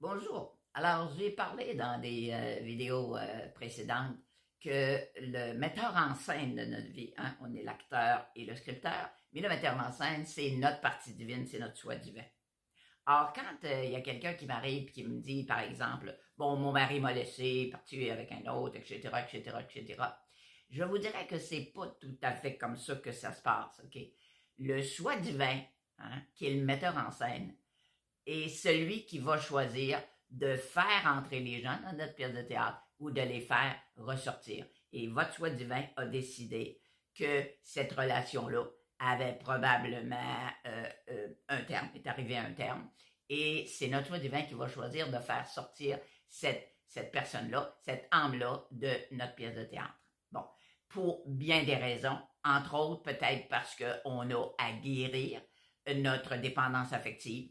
Bonjour. Alors, j'ai parlé dans des vidéos précédentes que le metteur en scène de notre vie, hein, on est l'acteur et le scripteur, mais le metteur en scène, c'est notre partie divine, c'est notre soi divin. Or, quand il y a quelqu'un qui m'arrive et qui me dit, par exemple, bon, mon mari m'a laissé, parti avec un autre, etc., etc., etc., je vous dirais que c'est pas tout à fait comme ça que ça se passe, OK? Le soi divin, hein, qui est le metteur en scène, et celui qui va choisir de faire entrer les gens dans notre pièce de théâtre ou de les faire ressortir. Et votre soi divin a décidé que cette relation-là avait probablement un terme, est arrivé à un terme. Et c'est notre soi divin qui va choisir de faire sortir cette personne-là, cette âme-là de notre pièce de théâtre. Bon, pour bien des raisons, entre autres peut-être parce qu'on a à guérir notre dépendance affective,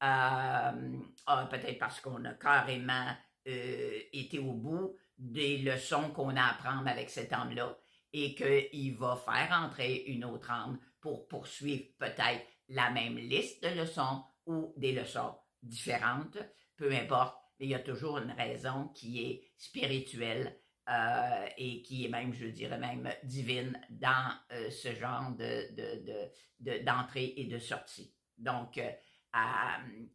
peut-être parce qu'on a carrément été au bout des leçons qu'on a à apprendre avec cet âme-là et qu'il va faire entrer une autre âme pour poursuivre peut-être la même liste de leçons ou des leçons différentes, peu importe, mais il y a toujours une raison qui est spirituelle et qui est même, je dirais même, divine dans ce genre d'entrée et de sortie. Donc,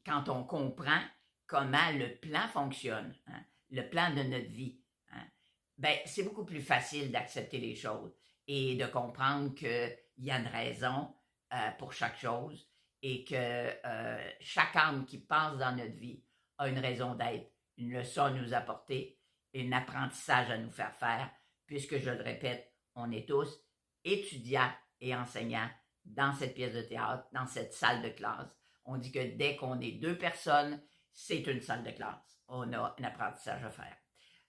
quand on comprend comment le plan fonctionne, hein, le plan de notre vie, hein, ben, c'est beaucoup plus facile d'accepter les choses et de comprendre qu'il y a une raison pour chaque chose et que chaque âme qui passe dans notre vie a une raison d'être, une leçon à nous apporter, un apprentissage à nous faire, puisque je le répète, on est tous étudiants et enseignants dans cette pièce de théâtre, dans cette salle de classe. On dit que dès qu'on est deux personnes, c'est une salle de classe. On a un apprentissage à faire.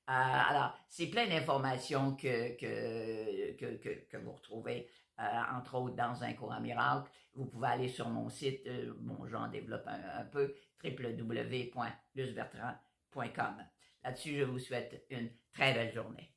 Alors, c'est plein d'informations que vous retrouvez, entre autres, dans un courant miracle. Vous pouvez aller sur mon site, bon, j'en développe un peu, www.lusbertrand.com. Là-dessus, je vous souhaite une très belle journée.